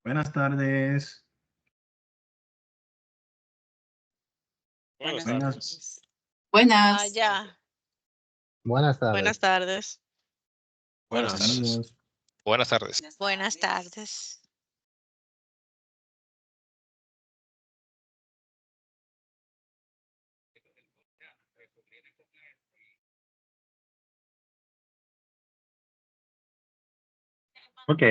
Buenas tardes. Buenas Buenas. tardes. Buenas. Ya. Buenas tardes. Buenas tardes. Buenas tardes. Saludos. Buenas tardes. Buenas tardes. Ok.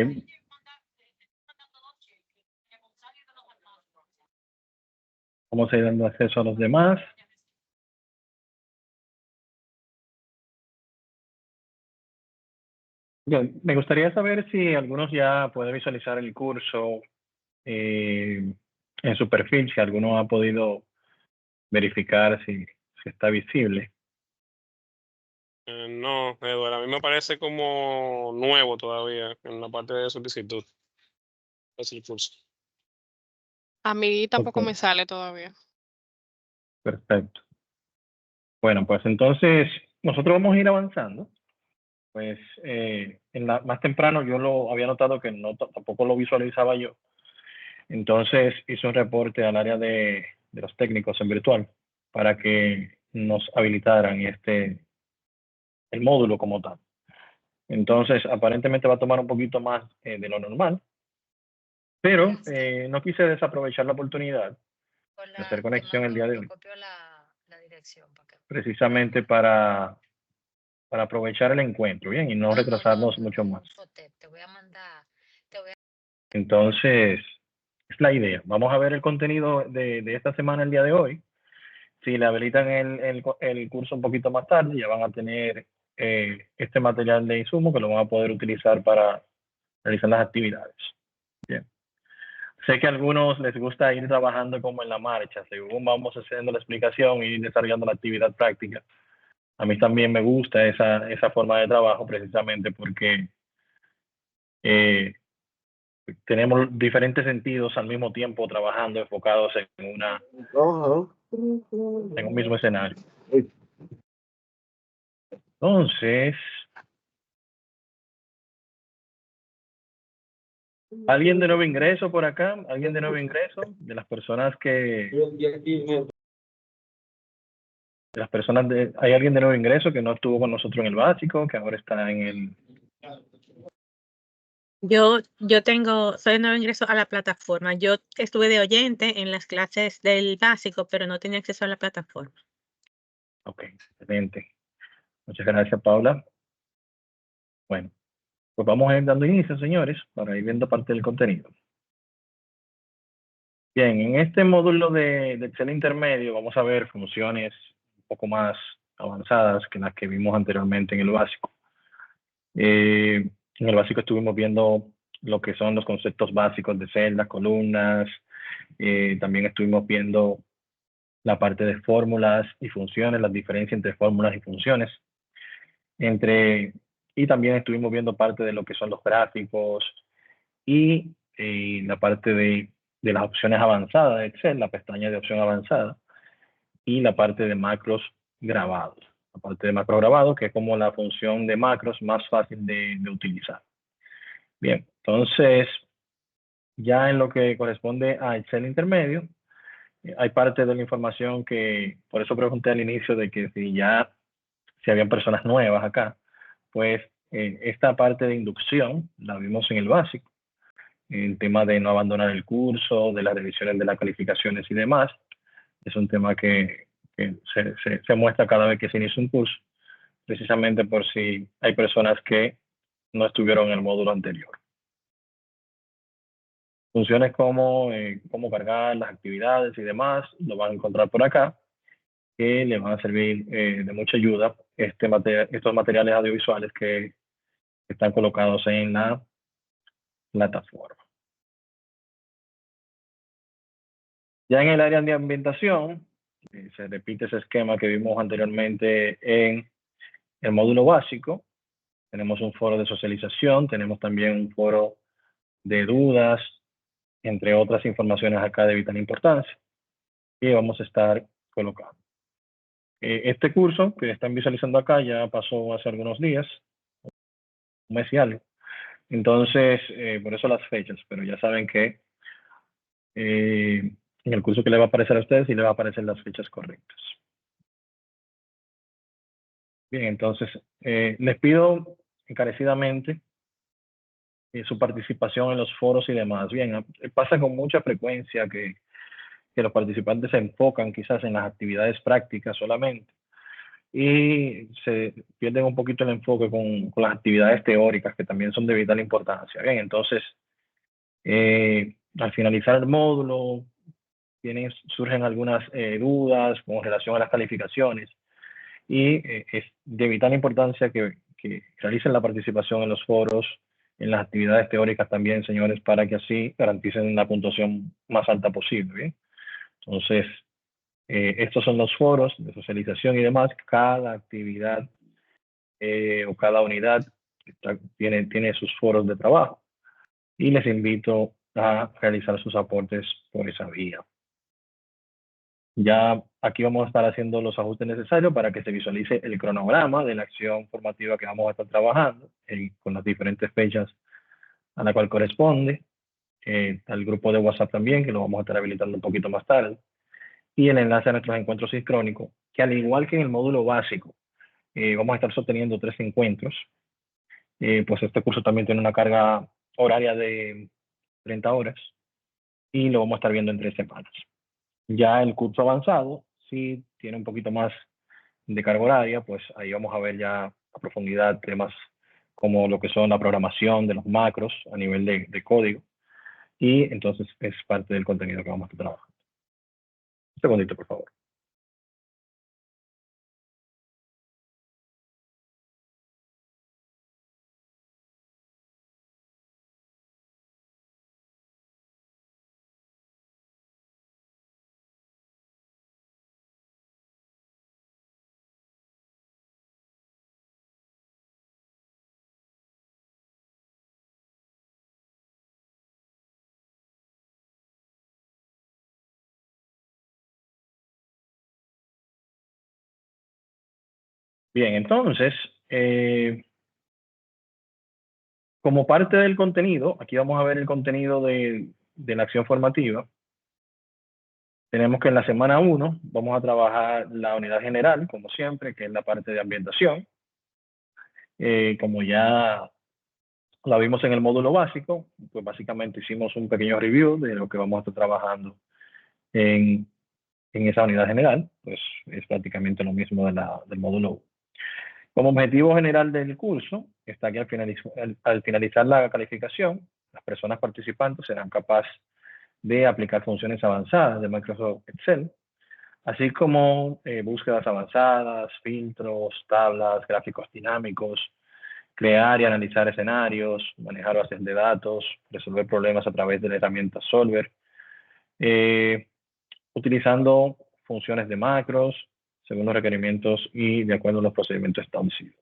Vamos a ir dando acceso a los demás. Bien, me gustaría saber si algunos ya pueden visualizar el curso en su perfil, si alguno ha podido verificar si está visible. No, Eduardo, a mí me parece como nuevo todavía en la parte de solicitud. Es el curso. A mí tampoco Ok. me sale todavía. Perfecto. Bueno, pues entonces nosotros vamos a ir avanzando. Pues más temprano yo lo había notado que tampoco lo visualizaba yo. Entonces hice un reporte al área de los técnicos en virtual para que nos habilitaran el módulo como tal. Entonces aparentemente va a tomar un poquito más de lo normal, pero no quise desaprovechar la oportunidad de hacer conexión el día de hoy. Copio la dirección para que... Precisamente para aprovechar el encuentro, bien, y no retrasarnos mucho más. Te voy a mandar. Entonces, es la idea. Vamos a ver el contenido de esta semana, el día de hoy. Si le habilitan el curso un poquito más tarde, ya van a tener este material de insumo que lo van a poder utilizar para realizar las actividades. Bien. Sé que a algunos les gusta ir trabajando como en la marcha, según vamos haciendo la explicación y ir desarrollando la actividad práctica. A mí también me gusta esa forma de trabajo precisamente porque tenemos diferentes sentidos al mismo tiempo trabajando, enfocados en un mismo escenario. Entonces, ¿alguien de nuevo ingreso por acá? ¿Alguien de nuevo ingreso? De las personas ¿hay alguien de nuevo ingreso que no estuvo con nosotros en el básico, que ahora está en el... Yo soy nuevo ingreso a la plataforma. Yo estuve de oyente en las clases del básico, pero no tenía acceso a la plataforma. Ok, excelente. Muchas gracias, Paula. Bueno, pues vamos a ir dando inicio, señores, para ir viendo parte del contenido. Bien, en este módulo de Excel intermedio vamos a ver funciones un poco más avanzadas que las que vimos anteriormente en el básico. En el básico estuvimos viendo lo que son los conceptos básicos de celdas, columnas. También estuvimos viendo la parte de fórmulas y funciones, las diferencias entre fórmulas y funciones. Y también estuvimos viendo parte de lo que son los gráficos y la parte de las opciones avanzadas de Excel, la pestaña de opción avanzada, y la parte de macros grabados. La parte de macros grabados, que es como la función de macros más fácil de utilizar. Bien, entonces, ya en lo que corresponde a Excel intermedio, hay parte de la información que, por eso pregunté al inicio de que si habían personas nuevas acá, pues esta parte de inducción la vimos en el básico, el tema de no abandonar el curso, de las revisiones de las calificaciones y demás, es un tema que se muestra cada vez que se inicia un curso, precisamente por si hay personas que no estuvieron en el módulo anterior. Funciones como cómo cargar las actividades y demás, lo van a encontrar por acá, que le van a servir de mucha ayuda estos materiales audiovisuales que están colocados en la plataforma. Ya en el área de ambientación, se repite ese esquema que vimos anteriormente en el módulo básico. Tenemos un foro de socialización, tenemos también un foro de dudas, entre otras informaciones acá de vital importancia, que vamos a estar colocando. Este curso que están visualizando acá ya pasó hace algunos días, un mes y algo. Entonces, por eso las fechas, pero ya saben que en el curso que le va a aparecer a ustedes sí le va a aparecer las fechas correctas. Bien, entonces, les pido encarecidamente su participación en los foros y demás. Bien, pasa con mucha frecuencia que los participantes se enfocan quizás en las actividades prácticas solamente y se pierden un poquito el enfoque con las actividades teóricas que también son de vital importancia. Bien, entonces, al finalizar el módulo, surgen algunas dudas con relación a las calificaciones y es de vital importancia que realicen la participación en los foros, en las actividades teóricas también, señores, para que así garanticen la puntuación más alta posible. ¿Bien? Entonces, estos son los foros de socialización y demás. Cada actividad o cada unidad tiene sus foros de trabajo y les invito a realizar sus aportes por esa vía. Ya aquí vamos a estar haciendo los ajustes necesarios para que se visualice el cronograma de la acción formativa que vamos a estar trabajando con las diferentes fechas a la cual corresponde. Al grupo de WhatsApp también, que lo vamos a estar habilitando un poquito más tarde. Y el enlace a nuestros encuentros sincrónicos, que al igual que en el módulo básico, vamos a estar sosteniendo 3 encuentros. Pues este curso también tiene una carga horaria de 30 horas y lo vamos a estar viendo en 3 semanas. Ya el curso avanzado sí tiene un poquito más de carga horaria, pues ahí vamos a ver ya a profundidad temas como lo que son la programación de los macros a nivel de código, y entonces es parte del contenido que vamos a estar trabajando. Un segundito, por favor. Bien, entonces, como parte del contenido, aquí vamos a ver el contenido de la acción formativa. Tenemos que en la semana 1 vamos a trabajar la unidad general, como siempre, que es la parte de ambientación. Como ya la vimos en el módulo básico, pues básicamente hicimos un pequeño review de lo que vamos a estar trabajando en esa unidad general, pues es prácticamente lo mismo del módulo 1. Como objetivo general del curso, está que al finalizar la calificación, las personas participantes serán capaces de aplicar funciones avanzadas de Microsoft Excel, así como búsquedas avanzadas, filtros, tablas, gráficos dinámicos, crear y analizar escenarios, manejar bases de datos, resolver problemas a través de la herramienta Solver, utilizando funciones de macros según los requerimientos y de acuerdo a los procedimientos establecidos.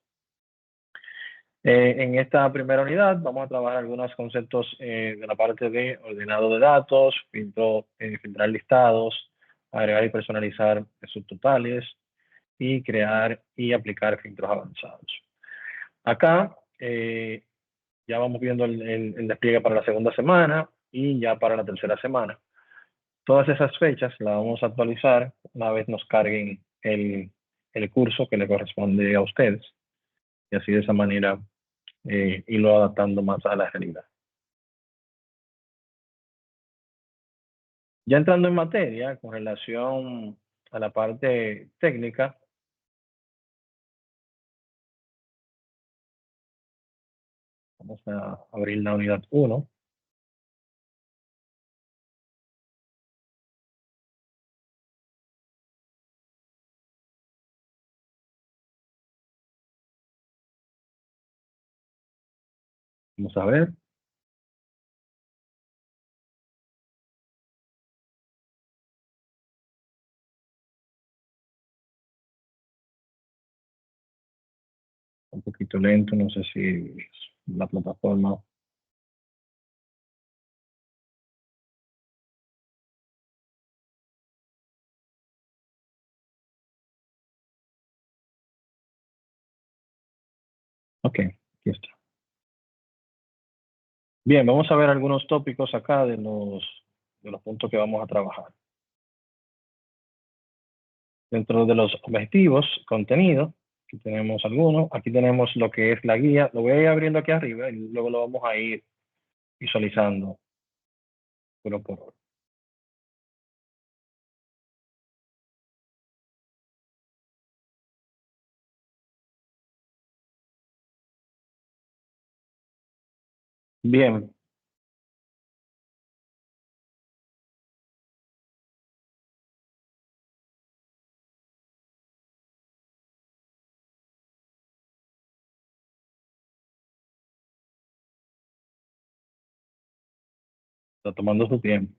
En esta primera unidad vamos a trabajar algunos conceptos de la parte de ordenado de datos, filtrar listados, agregar y personalizar subtotales y crear y aplicar filtros avanzados. Acá ya vamos viendo el despliegue para la segunda semana y ya para la tercera semana. Todas esas fechas las vamos a actualizar una vez nos carguen el curso que le corresponde a ustedes. Y así de esa manera irlo adaptando más a la realidad. Ya entrando en materia, con relación a la parte técnica, vamos a abrir la unidad 1. Vamos a ver. Un poquito lento, no sé si la plataforma. Ok, aquí está. Bien, vamos a ver algunos tópicos acá de los puntos que vamos a trabajar. Dentro de los objetivos, contenido, aquí tenemos algunos. Aquí tenemos lo que es la guía. Lo voy a ir abriendo aquí arriba y luego lo vamos a ir visualizando uno por uno. Bien. Está tomando su tiempo.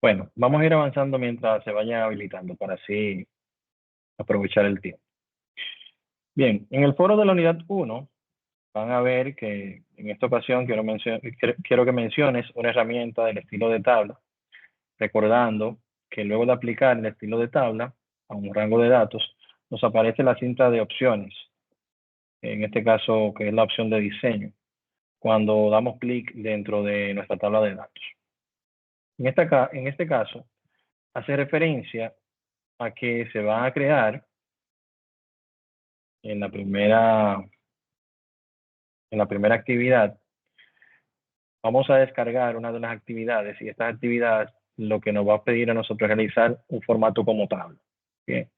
Bueno, vamos a ir avanzando mientras se vayan habilitando para así aprovechar el tiempo. Bien, en el foro de la unidad 1 van a ver que en esta ocasión quiero que menciones una herramienta del estilo de tabla, recordando que luego de aplicar el estilo de tabla a un rango de datos, nos aparece la cinta de opciones, en este caso que es la opción de diseño, cuando damos clic dentro de nuestra tabla de datos. En este caso, hace referencia a que se va a crear en la primera actividad. Vamos a descargar una de las actividades y estas actividades lo que nos va a pedir a nosotros realizar un formato como tabla. Bien.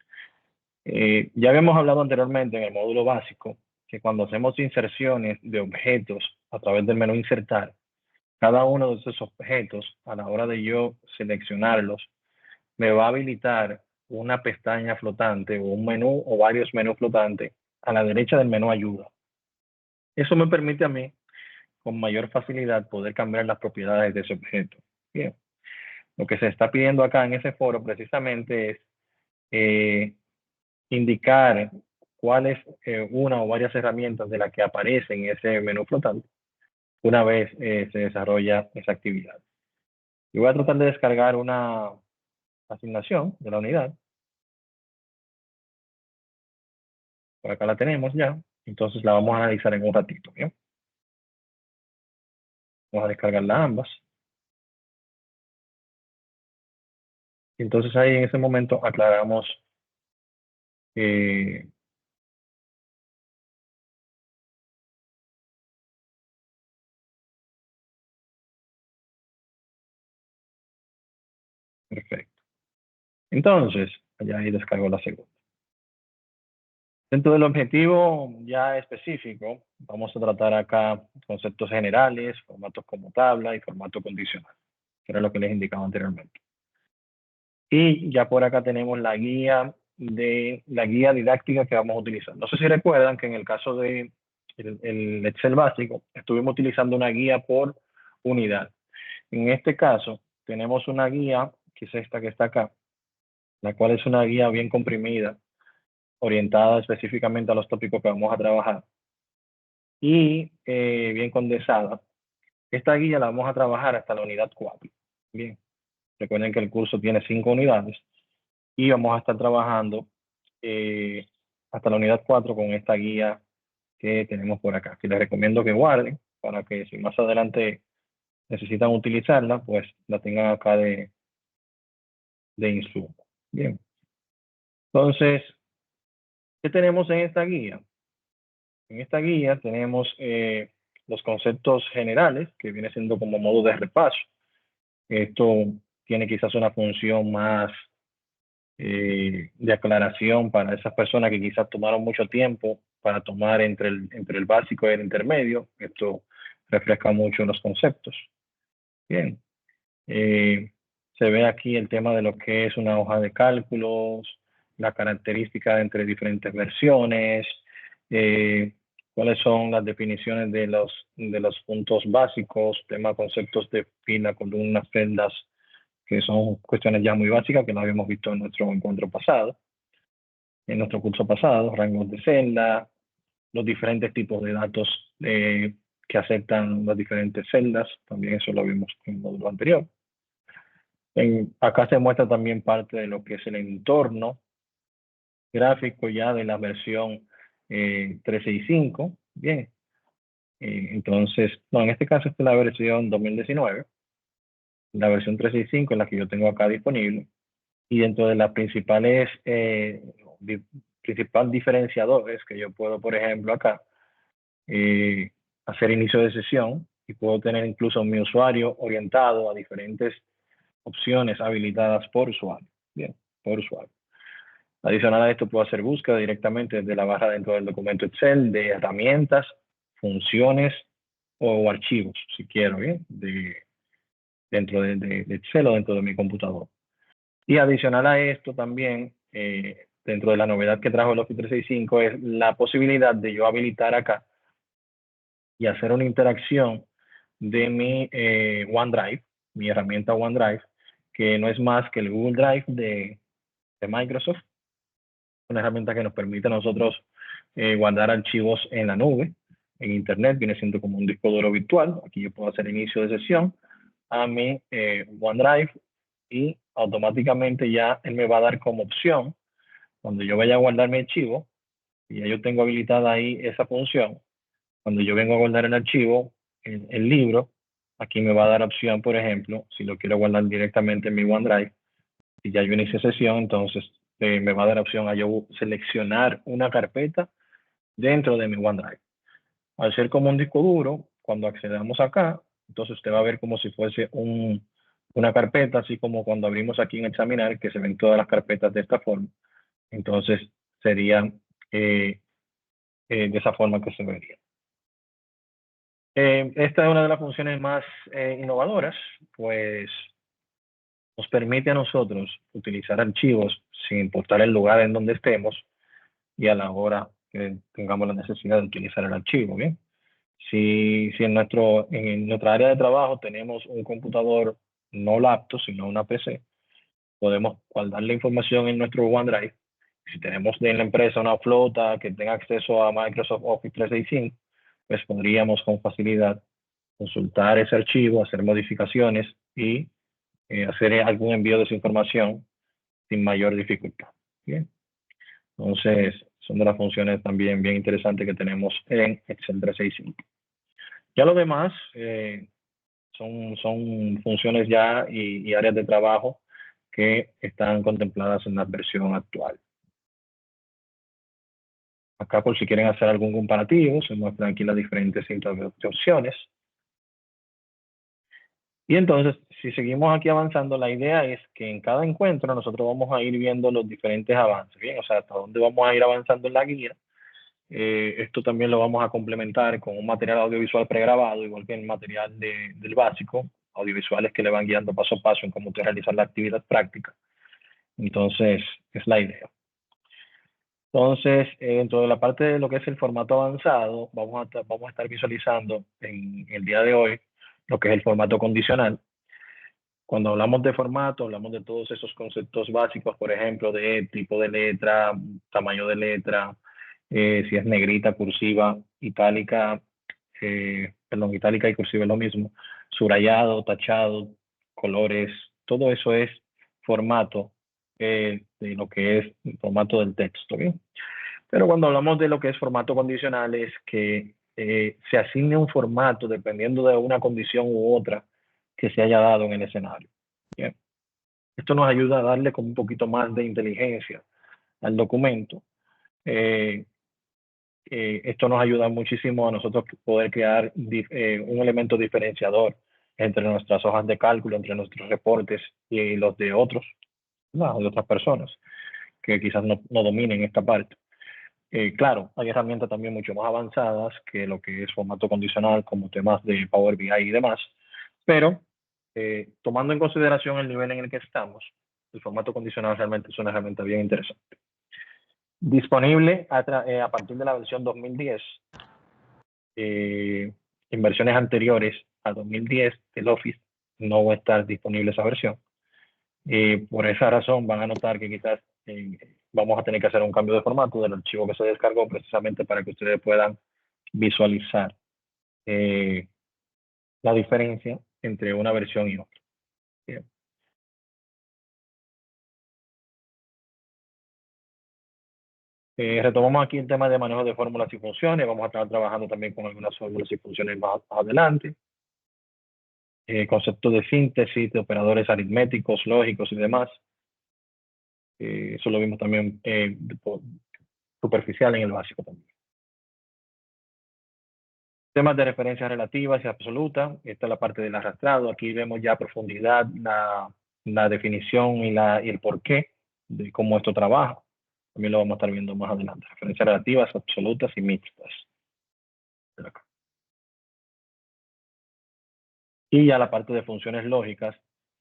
Ya habíamos hablado anteriormente en el módulo básico que cuando hacemos inserciones de objetos a través del menú insertar, cada uno de esos objetos, a la hora de yo seleccionarlos, me va a habilitar una pestaña flotante o un menú o varios menús flotantes a la derecha del menú ayuda. Eso me permite a mí con mayor facilidad poder cambiar las propiedades de ese objeto. Bien. Lo que se está pidiendo acá en ese foro precisamente es indicar cuál es una o varias herramientas de las que aparecen en ese menú flotante una vez se desarrolla esa actividad. Yo voy a tratar de descargar una asignación de la unidad. Por acá la tenemos ya. Entonces la vamos a analizar en un ratito. ¿Bien? Vamos a descargarla ambas. Entonces ahí en ese momento aclaramos perfecto. Entonces, ya ahí descargo la segunda. Dentro del objetivo ya específico, vamos a tratar acá conceptos generales, formatos como tabla y formato condicional, que era lo que les indicaba anteriormente. Y ya por acá tenemos la guía didáctica que vamos a utilizar. No sé si recuerdan que en el caso de el Excel básico, estuvimos utilizando una guía por unidad. En este caso, tenemos una guía, que es esta que está acá, la cual es una guía bien comprimida, orientada específicamente a los tópicos que vamos a trabajar y bien condensada. Esta guía la vamos a trabajar hasta la unidad 4. Bien, recuerden que el curso tiene 5 unidades y vamos a estar trabajando hasta la unidad 4 con esta guía que tenemos por acá, que les recomiendo que guarden para que si más adelante necesitan utilizarla, pues la tengan acá de insumo. Bien. Entonces, ¿qué tenemos en esta guía? En esta guía tenemos los conceptos generales, que viene siendo como modo de repaso. Esto tiene quizás una función más de aclaración para esas personas que quizás tomaron mucho tiempo para tomar entre el básico y el intermedio. Esto refresca mucho los conceptos. Bien. Se ve aquí el tema de lo que es una hoja de cálculos, la característica entre diferentes versiones, cuáles son las definiciones de los puntos básicos, tema conceptos de fila, columnas, celdas, que son cuestiones ya muy básicas que no habíamos visto en nuestro encuentro pasado, en nuestro curso pasado, rangos de celda, los diferentes tipos de datos que aceptan las diferentes celdas, también eso lo vimos en el módulo anterior. Acá se muestra también parte de lo que es el entorno gráfico ya de la versión 365. Bien, entonces, no, en este caso esta es la versión 2019, la versión 365 es la que yo tengo acá disponible, y dentro de las principales principal diferenciadores que yo puedo, por ejemplo, acá hacer inicio de sesión, y puedo tener incluso mi usuario orientado a diferentes opciones habilitadas por usuario. Bien, por usuario. Adicional a esto, puedo hacer búsqueda directamente desde la barra dentro del documento Excel de herramientas, funciones o archivos, si quiero, bien, dentro de Excel o dentro de mi computador. Y adicional a esto también, dentro de la novedad que trajo el Office 365 es la posibilidad de yo habilitar acá y hacer una interacción de mi OneDrive, mi herramienta OneDrive, que no es más que el Google Drive de Microsoft, una herramienta que nos permite a nosotros guardar archivos en la nube, en Internet, viene siendo como un disco duro virtual. Aquí yo puedo hacer inicio de sesión a mi OneDrive y automáticamente ya él me va a dar como opción, cuando yo vaya a guardar mi archivo, y ya yo tengo habilitada ahí esa función, cuando yo vengo a guardar el archivo, el libro, aquí me va a dar opción, por ejemplo, si lo quiero guardar directamente en mi OneDrive, y ya yo inicio sesión, entonces me va a dar opción a yo seleccionar una carpeta dentro de mi OneDrive. Al ser como un disco duro, cuando accedamos acá, entonces usted va a ver como si fuese una carpeta, así como cuando abrimos aquí en Examinar, que se ven todas las carpetas de esta forma. Entonces sería de esa forma que se vería. Esta es una de las funciones más innovadoras, pues nos permite a nosotros utilizar archivos sin importar el lugar en donde estemos y a la hora que tengamos la necesidad de utilizar el archivo, ¿bien? Si en nuestra área de trabajo tenemos un computador no laptop, sino una PC, podemos guardar la información en nuestro OneDrive. Si tenemos en la empresa una flota que tenga acceso a Microsoft Office 365, pues podríamos con facilidad consultar ese archivo, hacer modificaciones y hacer algún envío de esa información sin mayor dificultad. Bien. Entonces, son de las funciones también bien interesantes que tenemos en Excel 365. Ya lo demás son funciones ya y áreas de trabajo que están contempladas en la versión actual. Acá, por si quieren hacer algún comparativo, se muestran aquí las diferentes opciones. Y entonces, si seguimos aquí avanzando, la idea es que en cada encuentro nosotros vamos a ir viendo los diferentes avances, ¿bien? O sea, hasta dónde vamos a ir avanzando en la guía. Esto también lo vamos a complementar con un material audiovisual pregrabado, igual que el material del básico, audiovisuales que le van guiando paso a paso en cómo realizar la actividad práctica. Entonces, es la idea. Entonces, dentro de la parte de lo que es el formato avanzado, vamos a estar visualizando en el día de hoy lo que es el formato condicional. Cuando hablamos de formato, hablamos de todos esos conceptos básicos, por ejemplo, de tipo de letra, tamaño de letra, si es negrita, cursiva, itálica, itálica y cursiva es lo mismo, subrayado, tachado, colores, todo eso es formato de lo que es el formato del texto, ¿bien? Pero cuando hablamos de lo que es formato condicional es que se asigne un formato dependiendo de una condición u otra que se haya dado en el escenario. Bien. Esto nos ayuda a darle como un poquito más de inteligencia al documento. Esto nos ayuda muchísimo a nosotros poder crear un elemento diferenciador entre nuestras hojas de cálculo, entre nuestros reportes y los de otros, ¿no? De otras personas que quizás no dominen esta parte. Claro, hay herramientas también mucho más avanzadas que lo que es formato condicional, como temas de Power BI y demás, pero tomando en consideración el nivel en el que estamos, el formato condicional realmente es una herramienta bien interesante. Disponible a partir de la versión 2010. En versiones anteriores a 2010 del Office no va a estar disponible esa versión. Por esa razón van a notar que quizás vamos a tener que hacer un cambio de formato del archivo que se descargó precisamente para que ustedes puedan visualizar la diferencia entre una versión y otra. Bien. Retomamos aquí el tema de manejo de fórmulas y funciones. Vamos a estar trabajando también con algunas fórmulas y funciones más adelante. Conceptos de síntesis, de operadores aritméticos, lógicos y demás. Eso lo vimos también superficial en el básico también. Temas de referencias relativas y absolutas. Esta es la parte del arrastrado. Aquí vemos ya a profundidad la definición y el porqué de cómo esto trabaja. También lo vamos a estar viendo más adelante. Referencias relativas, absolutas y mixtas. Y ya la parte de funciones lógicas,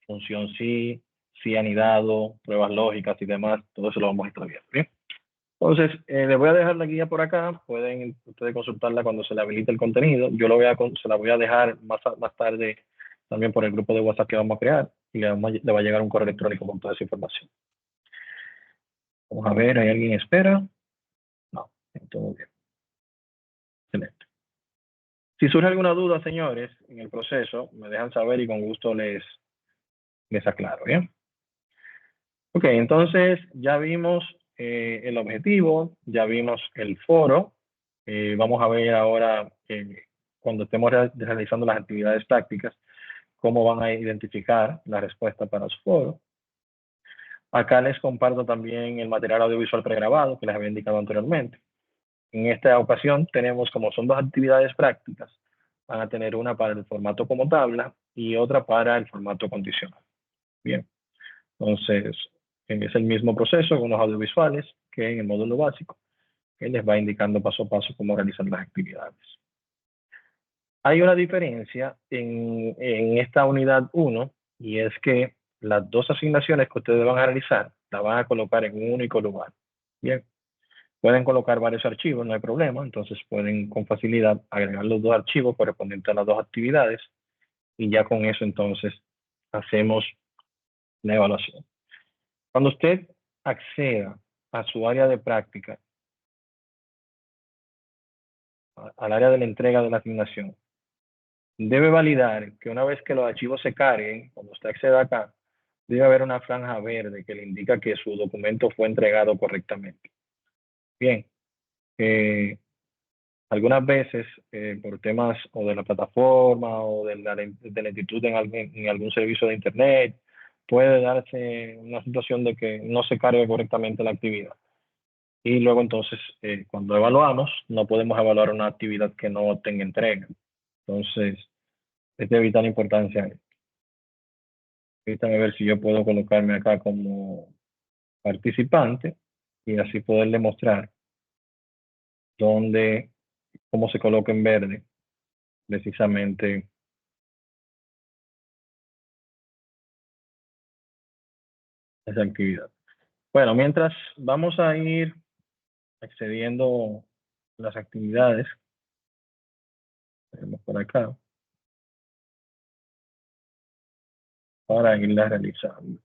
función sí anidado, pruebas lógicas y demás, todo eso lo vamos a estar viendo. ¿Bien? Entonces, les voy a dejar la guía por acá. Pueden ustedes consultarla cuando se le habilite el contenido. Yo se la voy a dejar más tarde también por el grupo de WhatsApp que vamos a crear y le va a llegar un correo electrónico con toda esa información. Vamos a ver, ¿hay alguien espera? No, todo bien. Excelente. Si surge alguna duda, señores, en el proceso, me dejan saber y con gusto les aclaro, ¿bien? Ok, entonces ya vimos el objetivo, ya vimos el foro. Vamos a ver ahora, cuando estemos realizando las actividades prácticas, cómo van a identificar la respuesta para su foro. Acá les comparto también el material audiovisual pregrabado que les había indicado anteriormente. En esta ocasión tenemos, como son dos actividades prácticas, van a tener una para el formato como tabla y otra para el formato condicional. Bien, entonces es el mismo proceso con los audiovisuales que en el módulo básico, que les va indicando paso a paso cómo realizar las actividades. Hay una diferencia en esta unidad 1 y es que las dos asignaciones que ustedes van a realizar las van a colocar en un único lugar. Bien. Pueden colocar varios archivos, no hay problema, entonces pueden con facilidad agregar los dos archivos correspondientes a las dos actividades y ya con eso entonces hacemos la evaluación. Cuando usted acceda a su área de práctica, al área de la entrega de la asignación, debe validar que una vez que los archivos se carguen, cuando usted acceda acá, debe haber una franja verde que le indica que su documento fue entregado correctamente. Bien. Algunas veces, por temas o de la plataforma o de la lentitud en algún servicio de Internet, puede darse una situación de que no se cargue correctamente la actividad. Y luego entonces, cuando evaluamos, no podemos evaluar una actividad que no tenga entrega. Entonces, es de vital importancia. Permítanme ver si yo puedo colocarme acá como participante y así poderle mostrar cómo se coloca en verde precisamente esa actividad. Bueno, mientras vamos a ir accediendo a las actividades, tenemos por acá, para irlas realizando.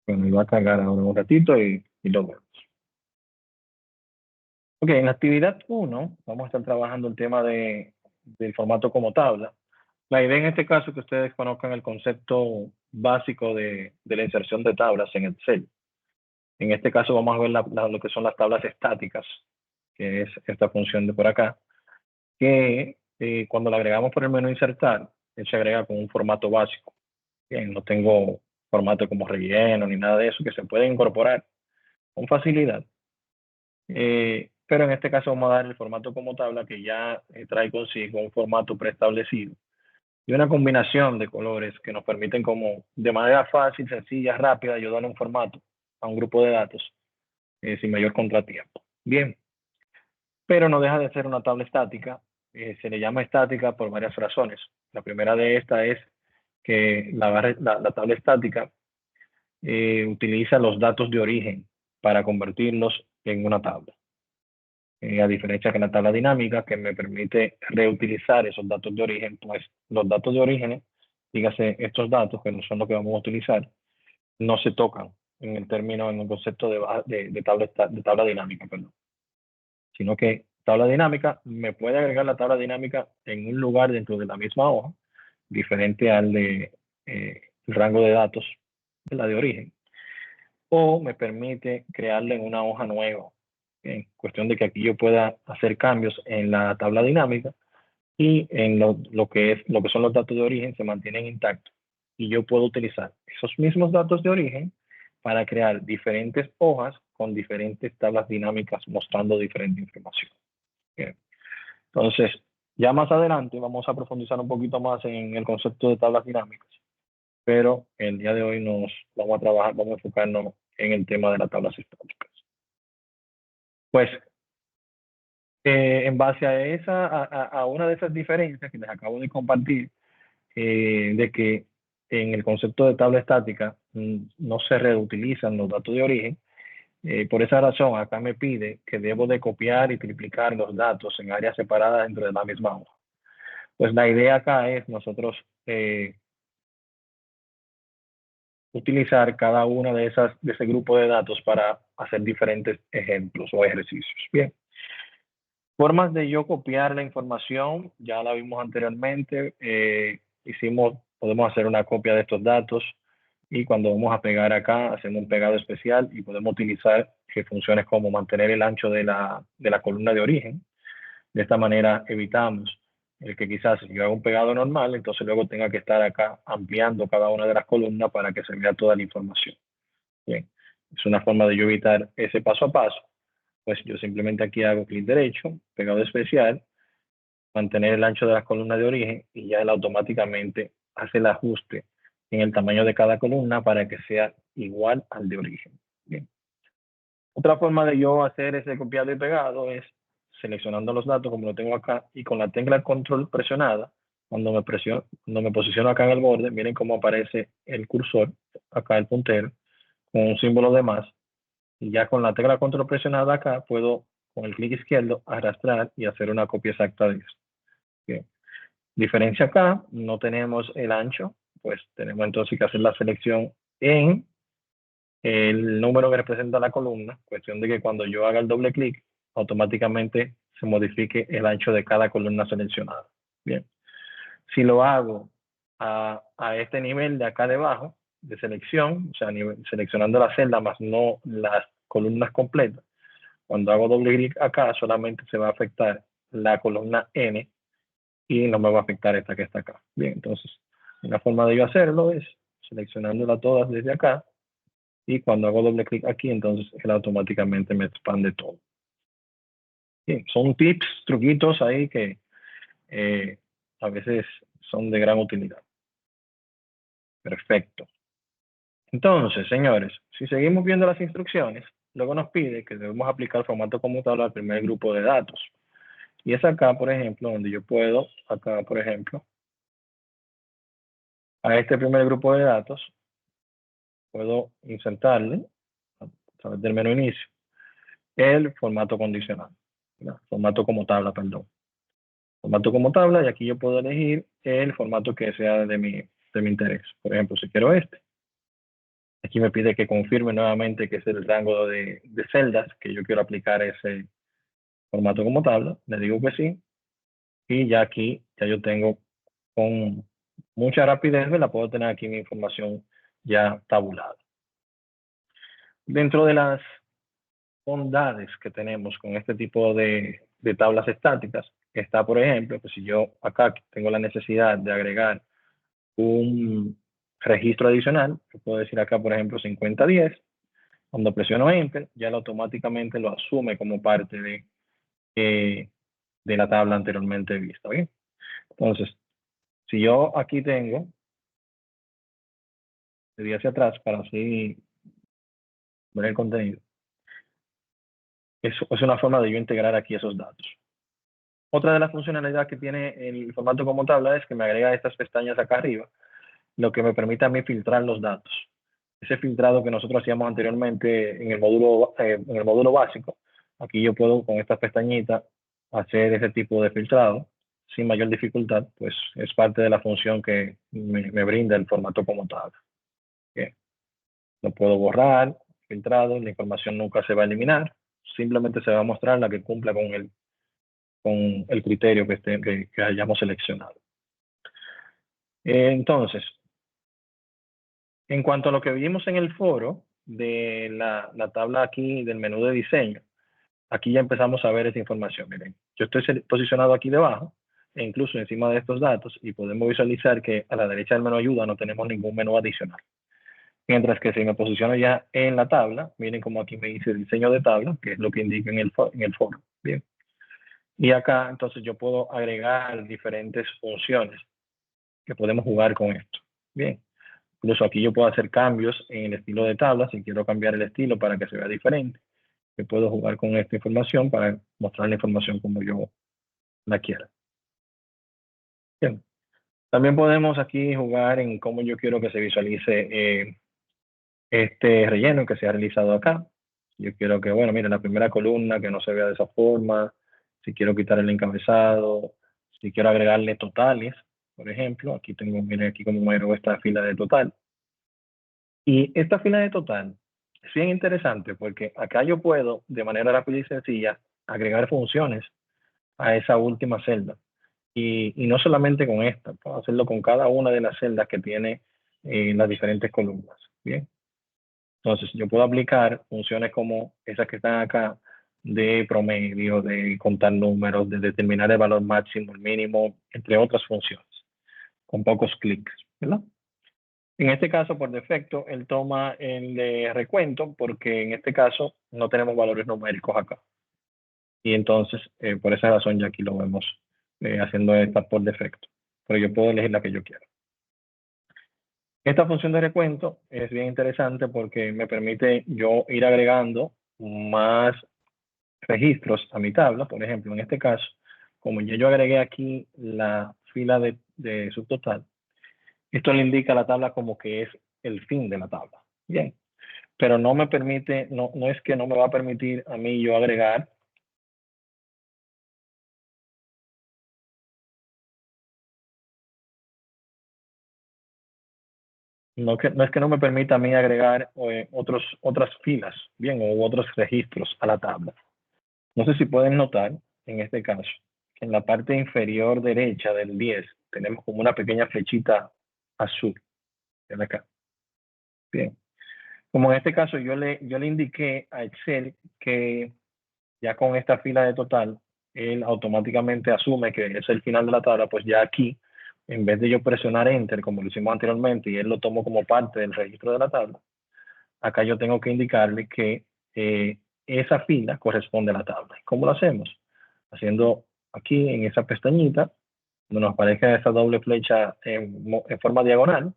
Bueno, va a cargar ahora un ratito y lo vemos. Ok, en la actividad 1 vamos a estar trabajando el tema del formato como tabla. La idea en este caso es que ustedes conozcan el concepto básico de la inserción de tablas en Excel. En este caso vamos a ver lo que son las tablas estáticas, que es esta función de por acá, que cuando la agregamos por el menú insertar, él se agrega con un formato básico. Bien, no tengo formato como relleno ni nada de eso, que se puede incorporar con facilidad. pero en este caso vamos a dar el formato como tabla que ya trae consigo un formato preestablecido y una combinación de colores que nos permiten como de manera fácil, sencilla, rápida, yo darle un formato a un grupo de datos sin mayor contratiempo. Bien, pero no deja de ser una tabla estática. Se le llama estática por varias razones. La primera de estas es que la tabla estática utiliza los datos de origen para convertirlos en una tabla. A diferencia que la tabla dinámica, que me permite reutilizar esos datos de origen, pues los datos de origen, dígase estos datos, que no son los que vamos a utilizar, no se tocan en el término, en el concepto de tabla dinámica, perdón. Sino que tabla dinámica, me puede agregar la tabla dinámica en un lugar dentro de la misma hoja, diferente al de el rango de datos de la de origen, o me permite crearla en una hoja nueva, en cuestión de que aquí yo pueda hacer cambios en la tabla dinámica y en lo que son los datos de origen se mantienen intactos. Y yo puedo utilizar esos mismos datos de origen para crear diferentes hojas con diferentes tablas dinámicas mostrando diferente información. Bien. Entonces, ya más adelante vamos a profundizar un poquito más en el concepto de tablas dinámicas, pero el día de hoy vamos a enfocarnos en el tema de las tablas estáticas. Pues, en base a una de esas diferencias que les acabo de compartir, de que en el concepto de tabla estática no se reutilizan los datos de origen, por esa razón acá me pide que debo de copiar y triplicar los datos en áreas separadas dentro de la misma hoja. Pues la idea acá es nosotros utilizar cada una de ese grupo de datos para hacer diferentes ejemplos o ejercicios. Bien. Formas de yo copiar la información, ya la vimos anteriormente. Podemos hacer una copia de estos datos y cuando vamos a pegar acá, hacemos un pegado especial y podemos utilizar funciones como mantener el ancho de la columna de origen. De esta manera evitamos el que quizás si yo hago un pegado normal, entonces luego tenga que estar acá ampliando cada una de las columnas para que se vea toda la información. Bien, es una forma de yo evitar ese paso a paso. Pues yo simplemente aquí hago clic derecho, pegado especial, mantener el ancho de las columnas de origen y ya él automáticamente hace el ajuste en el tamaño de cada columna para que sea igual al de origen. Bien. Otra forma de yo hacer ese copiado y pegado es seleccionando los datos como lo tengo acá y con la tecla control presionada, cuando me posiciono acá en el borde, miren cómo aparece el cursor, acá el puntero, con un símbolo de más. Y ya con la tecla control presionada acá, puedo con el clic izquierdo arrastrar y hacer una copia exacta de esto. Bien. Diferencia acá, no tenemos el ancho, pues tenemos entonces que hacer la selección en el número que representa la columna, cuestión de que cuando yo haga el doble clic, automáticamente se modifique el ancho de cada columna seleccionada. Bien. Si lo hago a este nivel de acá debajo, de selección, o sea, seleccionando la celda más no las columnas completas, cuando hago doble clic acá, solamente se va a afectar la columna N y no me va a afectar esta que está acá. Bien, entonces, una forma de yo hacerlo es seleccionándola todas desde acá y cuando hago doble clic aquí, entonces él automáticamente me expande todo. Bien, son tips, truquitos ahí que a veces son de gran utilidad. Perfecto. Entonces, señores, si seguimos viendo las instrucciones, luego nos pide que debemos aplicar el formato conmutable al primer grupo de datos. Y es acá, por ejemplo, donde yo puedo, acá, por ejemplo, a este primer grupo de datos, puedo insertarle, a través del menú inicio, el formato condicional, ¿verdad? Formato como tabla, perdón. Formato como tabla, y aquí yo puedo elegir el formato que sea de mi interés. Por ejemplo, si quiero este. Aquí me pide que confirme nuevamente que es el rango de celdas que yo quiero aplicar ese formato como tabla. Le digo que sí. Y ya aquí, ya yo tengo con mucha rapidez, la puedo tener aquí mi información ya tabulada. Dentro de las bondades que tenemos con este tipo de tablas estáticas, está, por ejemplo, que si yo acá tengo la necesidad de agregar un registro adicional, puedo decir acá, por ejemplo, 5010, cuando presiono Enter, ya él automáticamente lo asume como parte de de la tabla anteriormente vista. ¿Bien? Entonces, si yo aquí tengo, le di hacia atrás para así ver el contenido, es una forma de yo integrar aquí esos datos. Otra de las funcionalidades que tiene el formato como tabla es que me agrega estas pestañas acá arriba, lo que me permite a mí filtrar los datos. Ese filtrado que nosotros hacíamos anteriormente en el módulo básico, aquí yo puedo con esta pestañita hacer ese tipo de filtrado sin mayor dificultad, pues es parte de la función que me brinda el formato como tabla. Bien. Lo puedo borrar, filtrado, la información nunca se va a eliminar, simplemente se va a mostrar la que cumpla con el criterio que hayamos seleccionado. Entonces, en cuanto a lo que vimos en el foro de la tabla aquí del menú de diseño, aquí ya empezamos a ver esta información. Miren, yo estoy posicionado aquí debajo e incluso encima de estos datos y podemos visualizar que a la derecha del menú ayuda no tenemos ningún menú adicional. Mientras que si me posiciono ya en la tabla, miren cómo aquí me dice diseño de tabla, que es lo que indica en el foro. Bien. Y acá entonces yo puedo agregar diferentes funciones que podemos jugar con esto. Bien. Incluso aquí yo puedo hacer cambios en el estilo de tabla, si quiero cambiar el estilo para que se vea diferente. Yo puedo jugar con esta información para mostrar la información como yo la quiera. Bien. También podemos aquí jugar en cómo yo quiero que se visualice este relleno que se ha realizado acá. Yo quiero que, bueno, miren, la primera columna que no se vea de esa forma, si quiero quitar el encabezado, si quiero agregarle totales, por ejemplo, aquí tengo, miren aquí como me esta fila de total. Y esta fila de total es bien interesante porque acá yo puedo, de manera rápida y sencilla, agregar funciones a esa última celda. Y no solamente con esta, puedo hacerlo con cada una de las celdas que tiene las diferentes columnas. Bien. Entonces, yo puedo aplicar funciones como esas que están acá de promedio, de contar números, de determinar el valor máximo, el mínimo, entre otras funciones, con pocos clics, ¿verdad? En este caso, por defecto, él toma el de recuento porque en este caso no tenemos valores numéricos acá. Y entonces, por esa razón, ya aquí lo vemos haciendo esta por defecto. Pero yo puedo elegir la que yo quiera. Esta función de recuento es bien interesante porque me permite yo ir agregando más registros a mi tabla. Por ejemplo, en este caso, como ya yo agregué aquí la fila de subtotal, esto le indica a la tabla como que es el fin de la tabla. Bien, pero no me permite, no es que no me va a permitir a mí yo agregar no es que no me permita a mí agregar otras filas, bien, o otros registros a la tabla. No sé si pueden notar, en este caso, que en la parte inferior derecha del 10 tenemos como una pequeña flechita azul. ¿Ven acá? Bien. Como en este caso yo le indiqué a Excel que ya con esta fila de total, él automáticamente asume que es el final de la tabla, pues ya aquí, en vez de yo presionar Enter, como lo hicimos anteriormente, y él lo tomó como parte del registro de la tabla, acá yo tengo que indicarle que esa fila corresponde a la tabla. ¿Cómo lo hacemos? Haciendo aquí en esa pestañita, donde nos aparezca esa doble flecha en forma diagonal,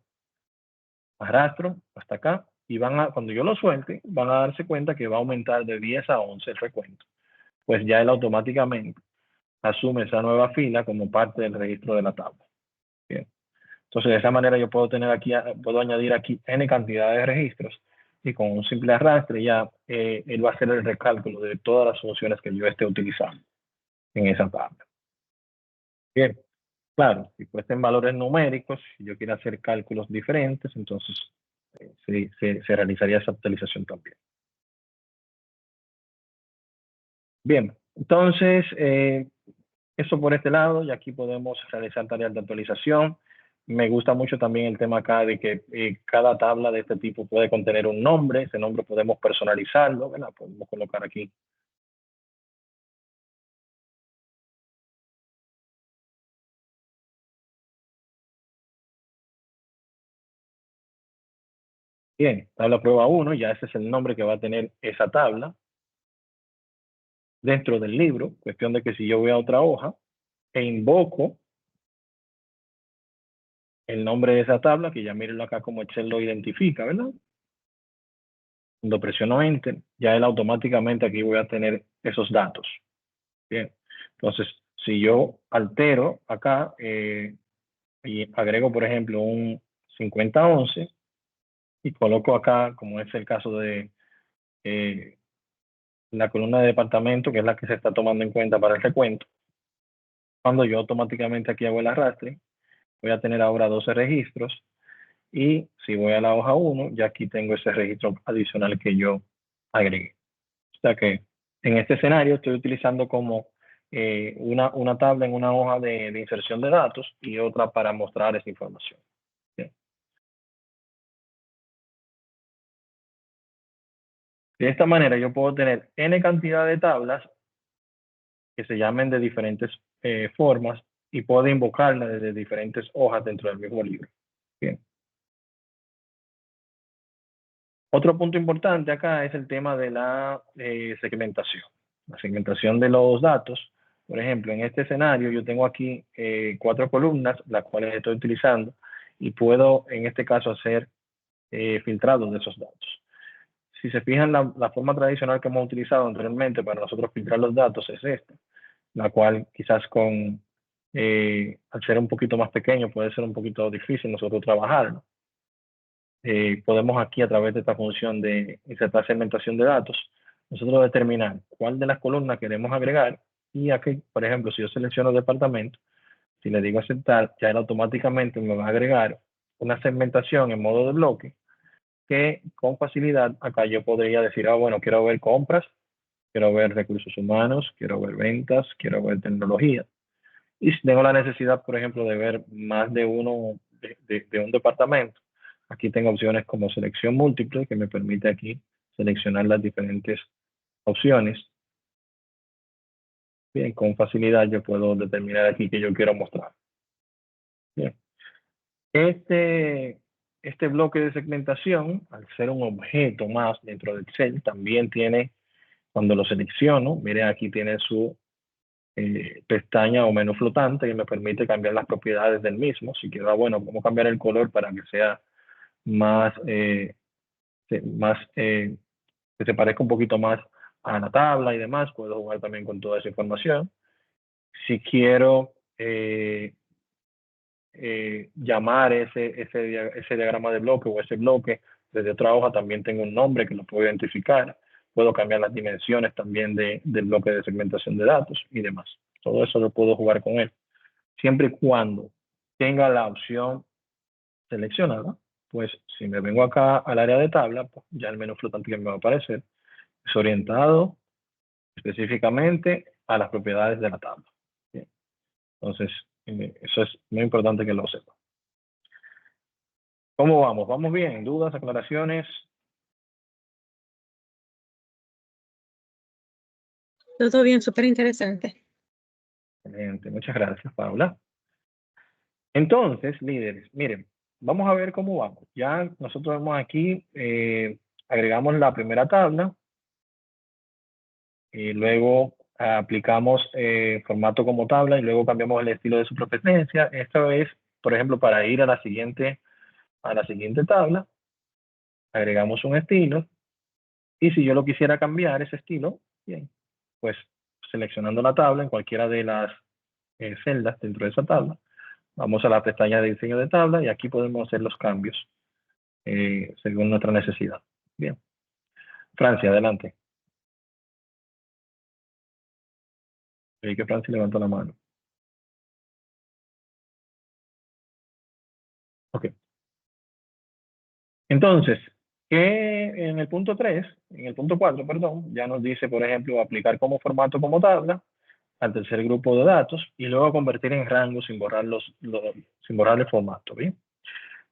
arrastro hasta acá, y cuando yo lo suelte, van a darse cuenta que va a aumentar de 10 a 11 el recuento. Pues ya él automáticamente asume esa nueva fila como parte del registro de la tabla. Bien. Entonces, de esa manera yo puedo puedo añadir aquí n cantidad de registros y con un simple arrastre ya él va a hacer el recálculo de todas las funciones que yo esté utilizando en esa tabla. Bien, claro, si fuesen valores numéricos, si yo quiero hacer cálculos diferentes, entonces se realizaría esa actualización también. Bien, entonces eso por este lado, y aquí podemos realizar tareas de actualización. Me gusta mucho también el tema acá de que cada tabla de este tipo puede contener un nombre. Ese nombre podemos personalizarlo, ¿verdad? Podemos colocar aquí. Bien, tabla prueba 1, ya ese es el nombre que va a tener esa tabla. dentro del libro, cuestión de que si yo voy a otra hoja e invoco el nombre de esa tabla, que ya mírenlo acá como Excel lo identifica, ¿verdad? Cuando presiono Enter, ya él automáticamente aquí voy a tener esos datos. Bien, entonces, si yo altero acá y agrego, por ejemplo, un 5011 y coloco acá, como es el caso de la columna de departamento, que es la que se está tomando en cuenta para el recuento, cuando yo automáticamente aquí hago el arrastre, voy a tener ahora 12 registros y si voy a la hoja 1, ya aquí tengo ese registro adicional que yo agregué. O sea que en este escenario estoy utilizando como una tabla en una hoja de inserción de datos y otra para mostrar esa información. Bien. De esta manera yo puedo tener n cantidad de tablas que se llamen de diferentes formas y puedo invocarlas desde diferentes hojas dentro del mismo libro. Bien. Otro punto importante acá es el tema de la segmentación. La segmentación de los datos. Por ejemplo, en este escenario yo tengo aquí 4 columnas, las cuales estoy utilizando, y puedo en este caso hacer filtrados de esos datos. Si se fijan, la forma tradicional que hemos utilizado anteriormente para nosotros filtrar los datos es esta, la cual quizás al ser un poquito más pequeño puede ser un poquito difícil nosotros trabajarlo. Podemos aquí a través de esta función de insertar segmentación de datos, nosotros determinar cuál de las columnas queremos agregar y aquí, por ejemplo, si yo selecciono departamento, si le digo aceptar, ya él automáticamente me va a agregar una segmentación en modo de bloque que con facilidad acá yo podría decir, bueno, quiero ver compras, quiero ver recursos humanos, quiero ver ventas, quiero ver tecnología. Y si tengo la necesidad, por ejemplo, de ver más de uno de un departamento, aquí tengo opciones como selección múltiple, que me permite aquí seleccionar las diferentes opciones. Bien, con facilidad yo puedo determinar aquí que yo quiero mostrar. Bien. Este bloque de segmentación, al ser un objeto más dentro de Excel, también tiene, cuando lo selecciono, miren aquí tiene su pestaña o menú flotante que me permite cambiar las propiedades del mismo. Si quiero, bueno, cómo cambiar el color para que sea más, que se parezca un poquito más a la tabla y demás, puedo jugar también con toda esa información. Si quiero llamar ese diagrama de bloque o ese bloque desde otra hoja, también tengo un nombre que lo puedo identificar. Puedo cambiar las dimensiones también del bloque de segmentación de datos y demás. Todo eso lo puedo jugar con él. Siempre y cuando tenga la opción seleccionada, pues si me vengo acá al área de tabla, pues ya el menú flotante que me va a aparecer es orientado específicamente a las propiedades de la tabla. Bien. Entonces, eso es muy importante que lo sepa. ¿Cómo vamos? ¿Vamos bien? ¿Dudas, aclaraciones? Todo bien, súper interesante. Excelente, muchas gracias, Paula. Entonces, líderes, miren, vamos a ver cómo vamos. Ya nosotros vemos aquí, agregamos la primera tabla y luego aplicamos formato como tabla y luego cambiamos el estilo de su preferencia. Esta es, por ejemplo, para ir a la siguiente tabla, agregamos un estilo y si yo lo quisiera cambiar ese estilo, bien, pues seleccionando la tabla en cualquiera de las celdas dentro de esa tabla, vamos a la pestaña de diseño de tabla y aquí podemos hacer los cambios según nuestra necesidad. Bien. Francia, adelante. Creí que Francia levantó la mano. Ok. Entonces, que en el punto 3, en el punto 4, perdón, ya nos dice, por ejemplo, aplicar como formato como tabla al tercer grupo de datos y luego convertir en rango sin borrar sin borrar el formato. ¿Bien?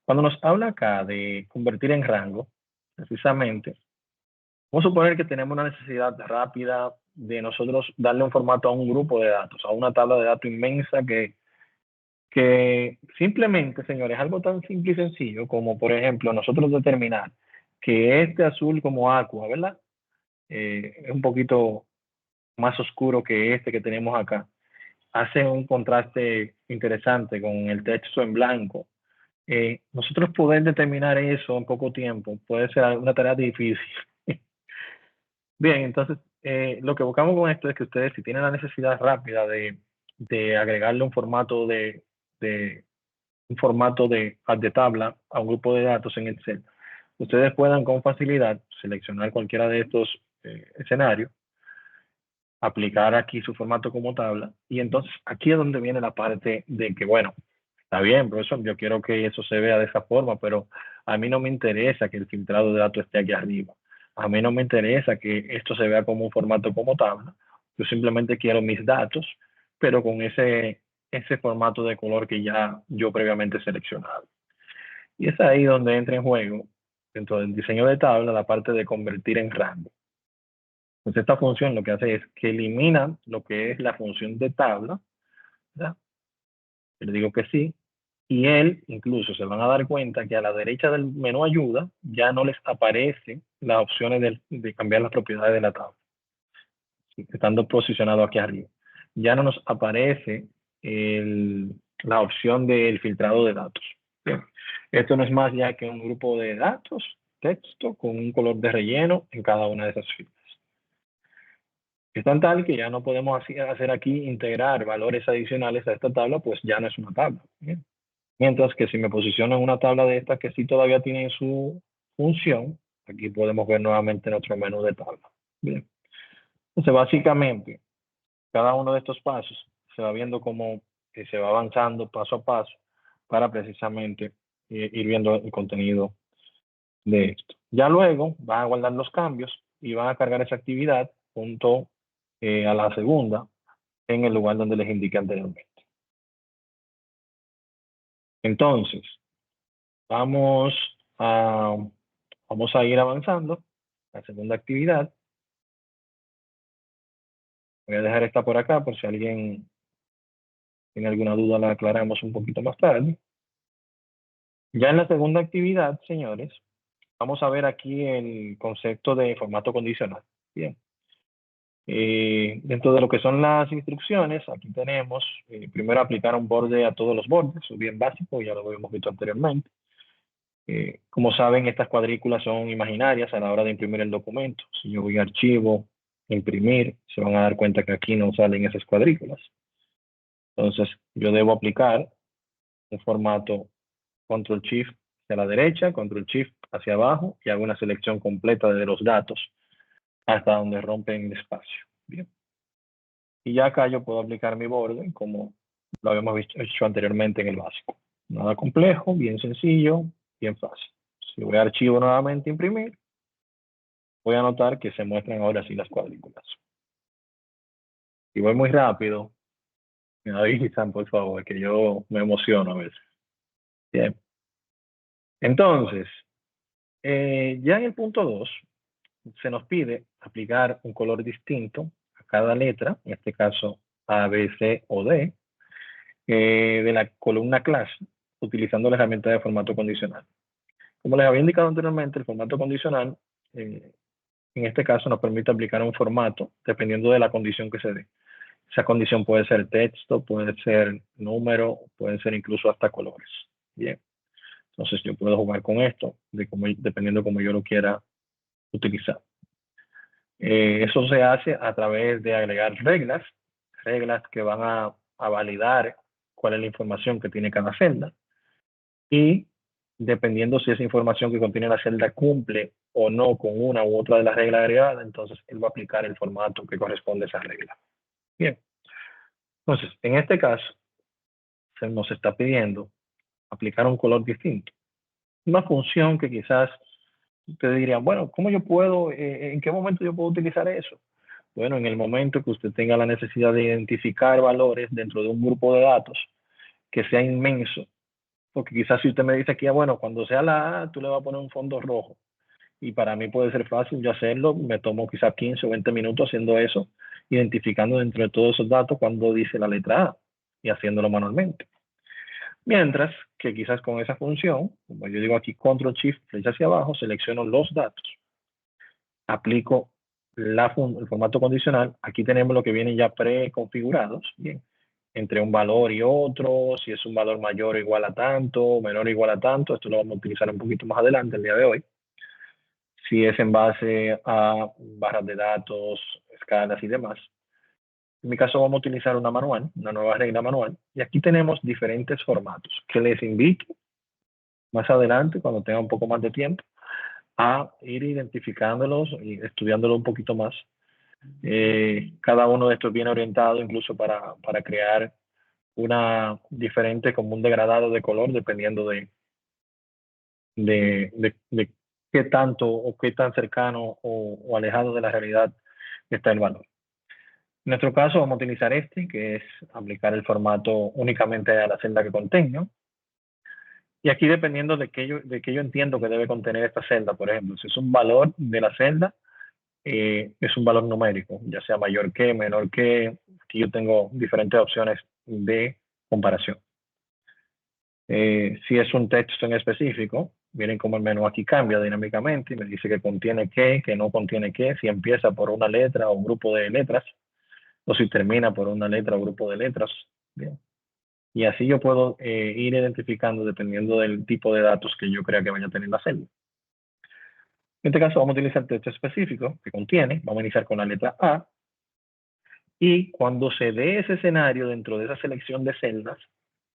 Cuando nos habla acá de convertir en rango, precisamente, vamos a suponer que tenemos una necesidad rápida de nosotros darle un formato a un grupo de datos, a una tabla de datos inmensa que simplemente, señores, algo tan simple y sencillo como, por ejemplo, nosotros determinar que este azul como aqua, ¿verdad? Es un poquito más oscuro que este que tenemos acá, hace un contraste interesante con el texto en blanco. Nosotros poder determinar eso en poco tiempo puede ser una tarea difícil. Bien, entonces lo que buscamos con esto es que ustedes, si tienen la necesidad rápida de agregarle un formato de tabla a un grupo de datos en Excel, ustedes puedan con facilidad seleccionar cualquiera de estos escenarios, aplicar aquí su formato como tabla, y entonces aquí es donde viene la parte de que, bueno, está bien, profesor, yo quiero que eso se vea de esa forma, pero a mí no me interesa que el filtrado de datos esté aquí arriba. A mí no me interesa que esto se vea como un formato como tabla. Yo simplemente quiero mis datos, pero con ese formato de color que ya yo previamente he seleccionado. Y es ahí donde entra en juego, dentro del diseño de tabla, la parte de convertir en rango. Entonces esta función lo que hace es que elimina lo que es la función de tabla, ¿verdad? Yo le digo que sí, y él incluso se van a dar cuenta que a la derecha del menú ayuda ya no les aparecen las opciones de cambiar las propiedades de la tabla, estando posicionado aquí arriba. Ya no nos aparece la opción del filtrado de datos. Bien. Esto no es más ya que un grupo de datos, texto, con un color de relleno en cada una de esas filas. Es tan tal que ya no podemos hacer aquí integrar valores adicionales a esta tabla, pues ya no es una tabla. Bien. Mientras que si me posiciono en una tabla de estas que sí todavía tienen su función, aquí podemos ver nuevamente nuestro menú de tabla. Bien. Entonces, básicamente, cada uno de estos pasos se va viendo como que se va avanzando paso a paso para precisamente ir viendo el contenido de esto. Ya luego van a guardar los cambios y van a cargar esa actividad junto a la segunda en el lugar donde les indiqué anteriormente. Entonces, vamos a ir avanzando. La segunda actividad. Voy a dejar esta por acá por si alguien tiene alguna duda, la aclaramos un poquito más tarde. Ya en la segunda actividad, señores, vamos a ver aquí el concepto de formato condicional. Bien. Dentro de lo que son las instrucciones, aquí tenemos primero aplicar un borde a todos los bordes, eso es bien básico, ya lo habíamos visto anteriormente. Como saben, estas cuadrículas son imaginarias a la hora de imprimir el documento. Si yo voy a archivo, imprimir, se van a dar cuenta que aquí no salen esas cuadrículas. Entonces, yo debo aplicar un formato Control Shift hacia la derecha, Control Shift hacia abajo, y hago una selección completa de los datos hasta donde rompen el espacio. Bien. Y ya acá yo puedo aplicar mi borde como lo habíamos hecho anteriormente en el básico. Nada complejo, bien sencillo, bien fácil. Si voy a archivo nuevamente, imprimir, voy a notar que se muestran ahora sí las cuadrículas. Si voy muy rápido, me avisan, por favor, que yo me emociono a veces. Bien. Entonces, ya en el punto 2, se nos pide aplicar un color distinto a cada letra, en este caso A, B, C o D, de la columna clase, utilizando la herramienta de formato condicional. Como les había indicado anteriormente, el formato condicional, en este caso, nos permite aplicar un formato dependiendo de la condición que se dé. Esa condición puede ser texto, puede ser número, pueden ser incluso hasta colores. Bien. Entonces yo puedo jugar con esto, dependiendo como yo lo quiera utilizar. Eso se hace a través de agregar reglas que van a validar cuál es la información que tiene cada celda. Y dependiendo si esa información que contiene la celda cumple o no con una u otra de las reglas agregadas, entonces él va a aplicar el formato que corresponde a esa regla. Bien. Entonces, en este caso, se nos está pidiendo aplicar un color distinto. Una función que quizás ustedes dirían, bueno, ¿cómo yo puedo, en qué momento yo puedo utilizar eso? Bueno, en el momento que usted tenga la necesidad de identificar valores dentro de un grupo de datos que sea inmenso, porque quizás si usted me dice aquí, bueno, cuando sea la A, tú le vas a poner un fondo rojo, y para mí puede ser fácil yo hacerlo, me tomo quizás 15 o 20 minutos haciendo eso, identificando dentro de todos esos datos cuando dice la letra A, y haciéndolo manualmente. Mientras que quizás con esa función, como yo digo aquí, Control Shift, flecha hacia abajo, selecciono los datos, aplico el formato condicional, aquí tenemos lo que viene ya preconfigurados, bien, entre un valor y otro, si es un valor mayor o igual a tanto, menor o igual a tanto, esto lo vamos a utilizar un poquito más adelante el día de hoy. Si es en base a barras de datos, escalas y demás. En mi caso vamos a utilizar una manual, una nueva regla manual, y aquí tenemos diferentes formatos que les invito más adelante, cuando tenga un poco más de tiempo, a ir identificándolos y estudiándolos un poquito más. Cada uno de estos viene orientado incluso para crear una diferente como un degradado de color dependiendo de qué tanto o qué tan cercano o alejado de la realidad está el valor. En nuestro caso vamos a utilizar este, que es aplicar el formato únicamente a la celda que contenga. Y aquí dependiendo de qué yo entiendo que debe contener esta celda, por ejemplo, si es un valor de la celda, es un valor numérico, ya sea mayor que, menor que. Aquí yo tengo diferentes opciones de comparación. Si es un texto en específico, miren cómo el menú aquí cambia dinámicamente y me dice que contiene qué, que no contiene qué, si empieza por una letra o un grupo de letras, o si termina por una letra o grupo de letras. Bien. Y así yo puedo ir identificando dependiendo del tipo de datos que yo crea que vaya a tener la celda. En este caso vamos a utilizar el texto específico que contiene, vamos a iniciar con la letra A, y cuando se dé ese escenario dentro de esa selección de celdas,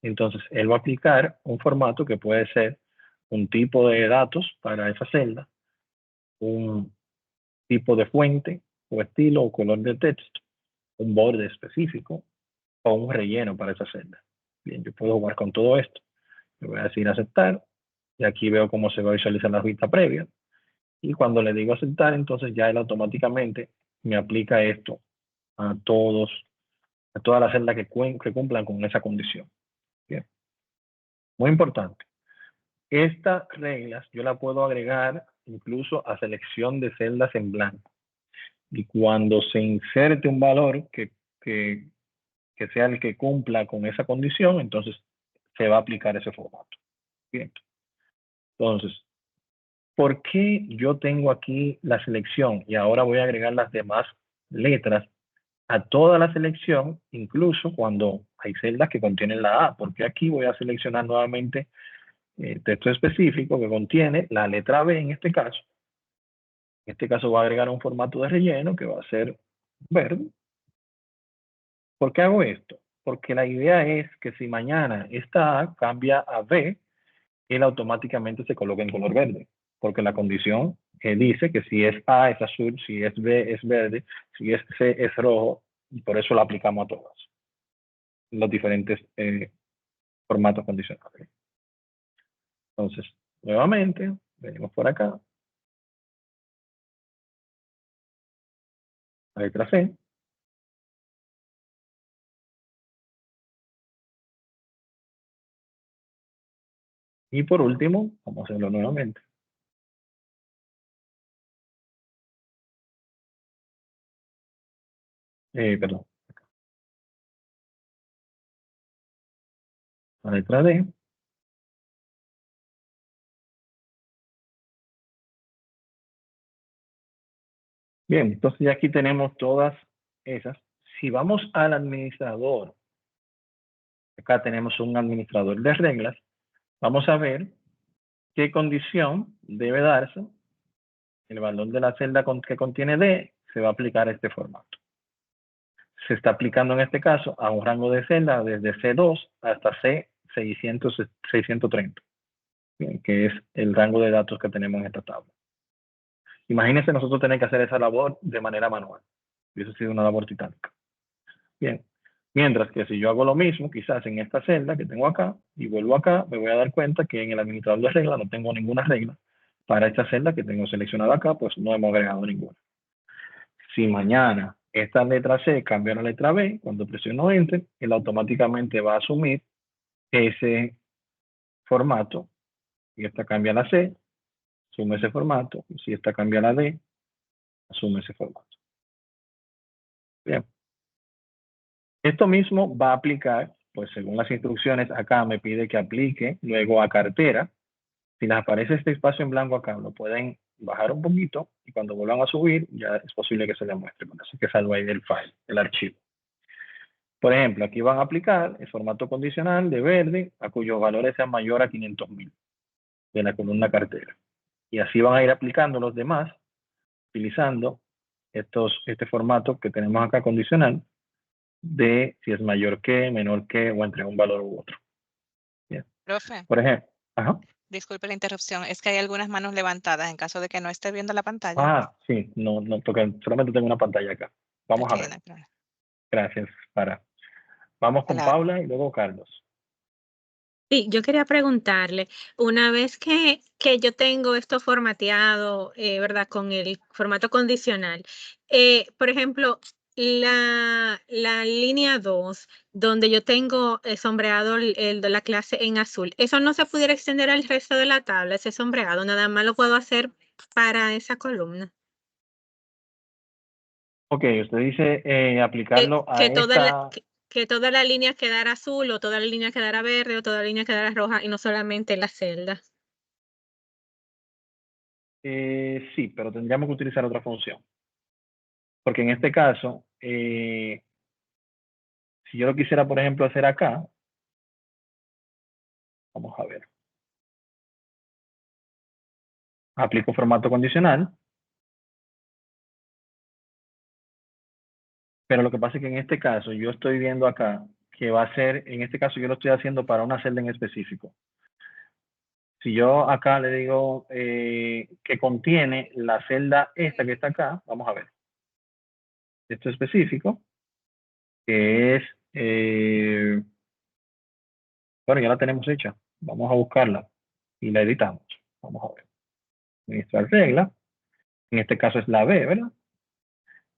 entonces él va a aplicar un formato que puede ser un tipo de datos para esa celda, un tipo de fuente o estilo o color de texto, un borde específico o un relleno para esa celda. Bien, yo puedo jugar con todo esto. Le voy a decir aceptar y aquí veo cómo se va a visualizar la vista previa. Y cuando le digo aceptar, entonces ya él automáticamente me aplica esto a todas las celdas que cumplan con esa condición. Bien. Muy importante. Estas reglas yo las puedo agregar incluso a selección de celdas en blanco. Y cuando se inserte un valor que sea el que cumpla con esa condición, entonces se va a aplicar ese formato. Bien. Entonces, ¿por qué yo tengo aquí la selección? Y ahora voy a agregar las demás letras a toda la selección, incluso cuando hay celdas que contienen la A, porque aquí voy a seleccionar nuevamente texto específico que contiene la letra B en este caso. En este caso voy a agregar un formato de relleno que va a ser verde. ¿Por qué hago esto? Porque la idea es que si mañana esta A cambia a B, él automáticamente se coloca en color verde, porque la condición dice que si es A es azul, si es B es verde, si es C es rojo, y por eso lo aplicamos a todas los diferentes formatos condicionales. Entonces, nuevamente, venimos por acá, la letra C. Y por último, vamos a hacerlo nuevamente. Perdón. La letra D. Bien, entonces ya aquí tenemos todas esas. Si vamos al administrador, acá tenemos un administrador de reglas, vamos a ver qué condición debe darse. El valor de la celda que contiene D se va a aplicar a este formato. Se está aplicando en este caso a un rango de celda desde C2 hasta C630, que es el rango de datos que tenemos en esta tabla. Imagínense nosotros tener que hacer esa labor de manera manual. Y eso ha sido una labor titánica. Bien. Mientras que si yo hago lo mismo, quizás en esta celda que tengo acá, y vuelvo acá, me voy a dar cuenta que en el administrador de reglas no tengo ninguna regla. Para esta celda que tengo seleccionada acá, pues no hemos agregado ninguna. Si mañana esta letra C cambia a la letra B, cuando presiono Enter, él automáticamente va a asumir ese formato. Si esta cambia a la C, asume ese formato. Si esta cambia a la D, asume ese formato. Bien. Esto mismo va a aplicar, pues según las instrucciones, acá me pide que aplique, luego a cartera. Si les aparece este espacio en blanco acá, lo pueden bajar un poquito y cuando vuelvan a subir ya es posible que se les muestre. Por eso que salgo ahí del file, del archivo. Por ejemplo, aquí van a aplicar el formato condicional de verde a cuyos valores sean mayor a 500.000 de la columna cartera. Y así van a ir aplicando los demás utilizando este formato que tenemos acá condicional de si es mayor que, menor que o entre un valor u otro. Bien. Profe, Por ejemplo, ajá. disculpe la interrupción, es que hay algunas manos levantadas en caso de que no esté viendo la pantalla. Ah, sí, no toca, solamente tengo una pantalla acá. Vamos Ok, a ver. no hay problema. Gracias, Sara. Vamos con Claro. Paula y luego Carlos. Sí, yo quería preguntarle, una vez que yo tengo esto formateado, ¿verdad? Con el formato condicional, por ejemplo, la línea 2, donde yo tengo sombreado el de la clase en azul, ¿eso no se pudiera extender al resto de la tabla, ese sombreado? Nada más lo puedo hacer para esa columna. Ok, usted dice aplicarlo a esta... Que toda la línea quedara azul, o toda la línea quedara verde, o toda la línea quedara roja, y no solamente la celda. Sí, pero tendríamos que utilizar otra función. Porque en este caso, si yo lo quisiera, por ejemplo, hacer acá, vamos a ver. Aplico formato condicional. Pero lo que pasa es que en este caso, yo estoy viendo acá que va a ser, en este caso yo lo estoy haciendo para una celda en específico. Si yo acá le digo que contiene la celda esta que está acá, vamos a ver. Esto específico, que es, bueno, ya la tenemos hecha. Vamos a buscarla y la editamos. Vamos a ver. Administrar regla. En este caso es la B, ¿verdad?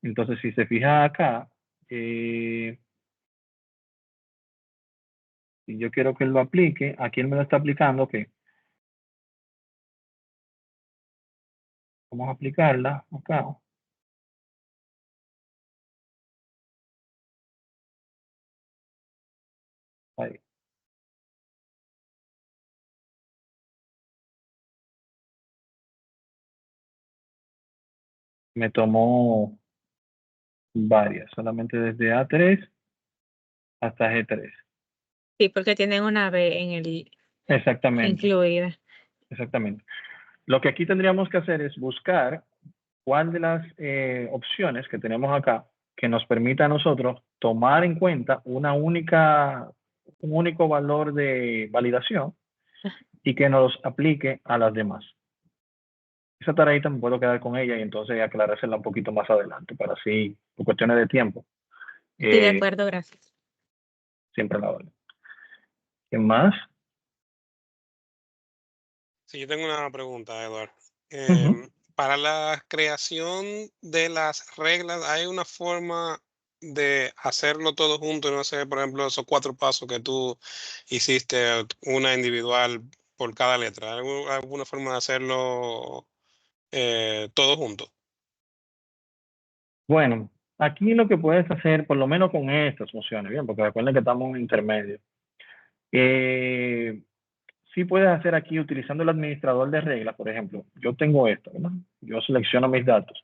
Entonces, si se fija acá, si yo quiero que él lo aplique, aquí él me lo está aplicando, ¿qué? Vamos a aplicarla acá. Ahí. Me tomó varias, solamente desde A3 hasta G3. Sí, porque tienen una B en el Exactamente, incluida. exactamente. Lo que aquí tendríamos que hacer es buscar cuál de las opciones que tenemos acá que nos permita a nosotros tomar en cuenta un único valor de validación y que nos aplique a las demás. Esa tareita me puedo quedar con ella y entonces aclarársela un poquito más adelante, para así, por cuestiones de tiempo. Sí, de acuerdo, gracias. Siempre la orden. ¿Quién más? Sí, yo tengo una pregunta, Eduardo. Ujú. Para la creación de las reglas, ¿hay una forma de hacerlo todo junto y no hacer, por ejemplo, esos 4 pasos que tú hiciste, una individual por cada letra? ¿Hay alguna forma de hacerlo todo junto? Bueno, aquí lo que puedes hacer, por lo menos con estas funciones, bien, porque recuerden que estamos en intermedio. Sí puedes hacer aquí utilizando el administrador de reglas, por ejemplo. Yo tengo esto, ¿verdad? Yo selecciono mis datos.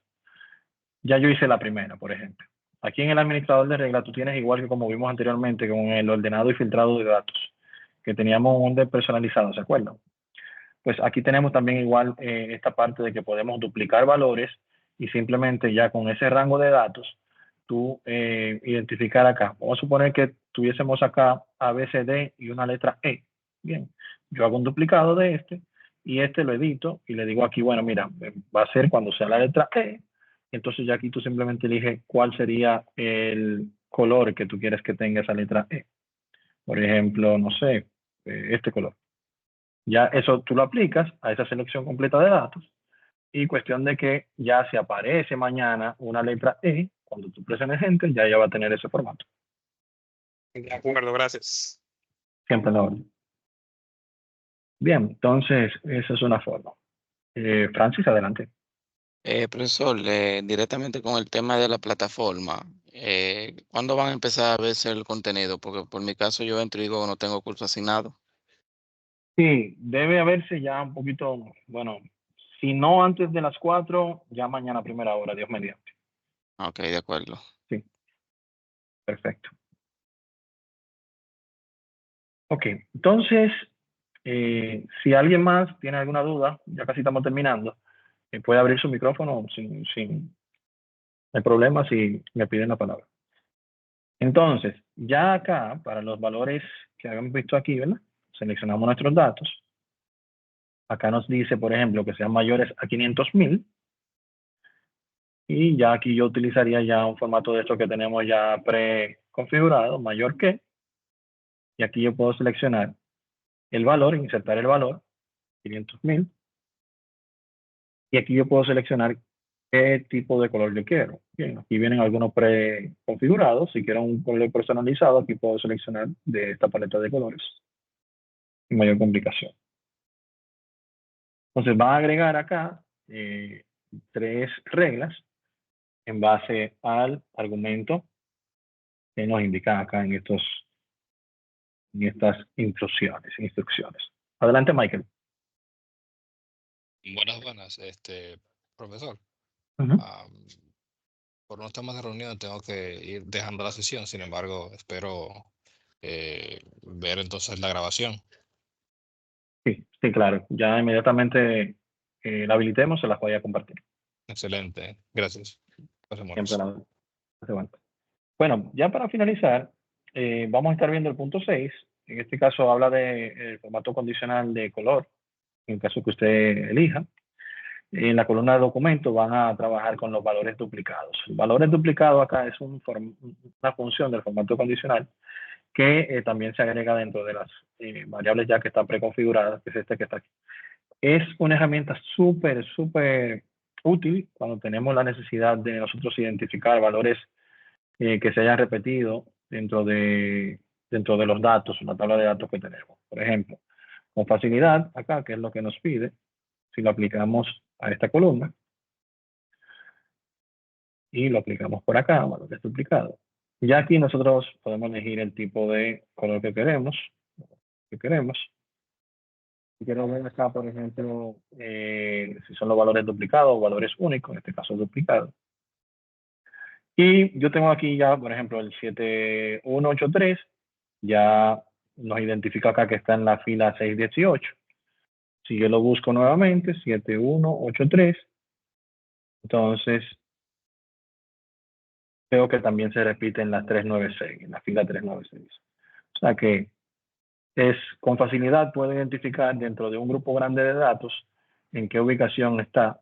Ya yo hice la primera, por ejemplo. Aquí en el administrador de reglas tú tienes igual que como vimos anteriormente con el ordenado y filtrado de datos, que teníamos un despersonalizado, ¿se acuerdan? Pues aquí tenemos también igual esta parte de que podemos duplicar valores y simplemente ya con ese rango de datos, tú identificar acá. Vamos a suponer que tuviésemos acá A, B, C, D y una letra E. Bien, yo hago un duplicado de y este lo edito y le digo aquí, bueno, mira, va a ser cuando sea la letra E. Entonces ya aquí tú simplemente eliges cuál sería el color que tú quieres que tenga esa letra E. Por ejemplo, no sé, este color. Ya eso tú lo aplicas a esa selección completa de datos y cuestión de que ya si aparece mañana una letra E, cuando tú presiones Enter, ya va a tener ese formato. De acuerdo, gracias. Siempre la orden. Bien, entonces esa es una forma. Francis, adelante. Profesor, directamente con el tema de la plataforma, ¿cuándo van a empezar a verse el contenido? Porque por mi caso yo entro y digo que no tengo curso asignado. Sí, debe haberse ya un poquito, bueno, Si no antes de las 4, ya mañana a primera hora, Dios mediante. Ok, de acuerdo. Sí. Perfecto. Ok, entonces, si alguien más tiene alguna duda, ya casi estamos terminando, puede abrir su micrófono sin hay problema si me piden la palabra. Entonces, ya acá, para los valores que habíamos visto aquí, ¿verdad? Seleccionamos nuestros datos. Acá nos dice, por ejemplo, que sean mayores a 500,000. Y ya aquí yo utilizaría ya un formato de esto que tenemos ya preconfigurado, mayor que. Y aquí yo puedo seleccionar el valor, insertar el valor, 500,000. Y aquí yo puedo seleccionar qué tipo de color yo quiero. Bien, aquí vienen algunos preconfigurados. Si quiero un color personalizado, aquí puedo seleccionar de esta paleta de colores. Sin mayor complicación. Entonces va a agregar acá 3 reglas en base al argumento que nos indica acá en estas instrucciones. Adelante, Michael. Buenas, profesor. Uh-huh. Por unos temas de reunión tengo que ir dejando la sesión, sin embargo, espero ver entonces la grabación. Sí, claro. Ya inmediatamente la habilitemos, se las voy a compartir. Excelente, gracias. Siempre la Bueno, ya para finalizar, vamos a estar viendo el punto 6. En este caso habla del formato condicional de color, en el caso que usted elija. En la columna de documentos van a trabajar con los valores duplicados. El valores duplicados acá es una función del formato condicional que también se agrega dentro de las variables ya que están preconfiguradas, que es este que está aquí. Es una herramienta súper útil cuando tenemos la necesidad de nosotros identificar valores que se hayan repetido dentro de los datos, una tabla de datos que tenemos. Por ejemplo, con facilidad, acá, que es lo que nos pide, si lo aplicamos a esta columna, y lo aplicamos por acá, valor que es duplicado. Ya aquí nosotros podemos elegir el tipo de color que queremos. Si quiero ver acá, por ejemplo, si son los valores duplicados o valores únicos, en este caso duplicados. Y yo tengo aquí ya, por ejemplo, el 7183, ya nos identifica acá que está en la fila 618. Si yo lo busco nuevamente, 7183, entonces veo que también se repite en la 396, en la fila 396. O sea que con facilidad puedo identificar dentro de un grupo grande de datos en qué ubicación está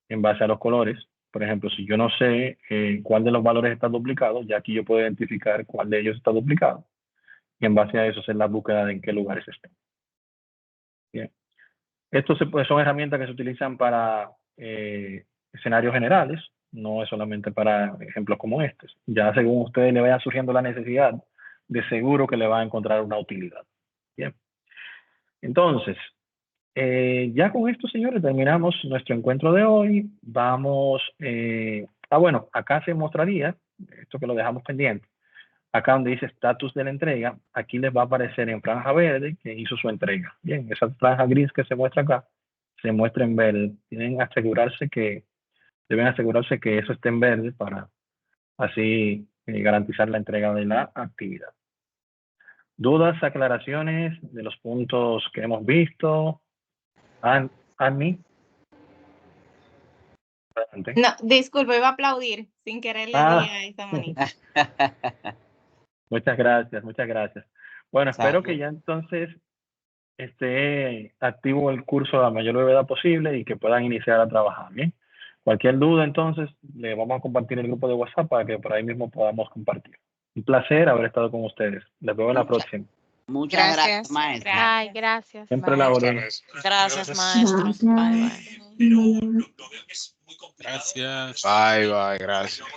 en base a los colores. Por ejemplo, si yo no sé cuál de los valores está duplicado, ya aquí yo puedo identificar cuál de ellos está duplicado. Y en base a eso hacer la búsqueda de en qué lugares están. Bien. Estos son herramientas que se utilizan para escenarios generales, no es solamente para ejemplos como estos. Ya según ustedes le vaya surgiendo la necesidad, de seguro que le va a encontrar una utilidad. Bien. Entonces, ya con esto, señores, terminamos nuestro encuentro de hoy. Vamos, bueno, acá se mostraría, esto que lo dejamos pendiente, acá donde dice estatus de la entrega, aquí les va a aparecer en franja verde que hizo su entrega. Bien, esa franja gris que se muestra acá, se muestra en verde. Deben asegurarse que eso esté en verde para así garantizar la entrega de la actividad. ¿Dudas, aclaraciones de los puntos que hemos visto? Annie. No, disculpe, iba a aplaudir. Sin querer le di a esta manita. Muchas gracias. Bueno, espero que ya entonces esté activo el curso a la mayor brevedad posible y que puedan iniciar a trabajar, ¿bien? Cualquier duda, entonces, le vamos a compartir el grupo de WhatsApp para que por ahí mismo podamos compartir. Un placer haber estado con ustedes. Les veo en la próxima. Muchas gracias, maestra. Ay, gracias. Siempre la orden. Gracias, maestro. Bye, bye. Gracias. Bye, gracias.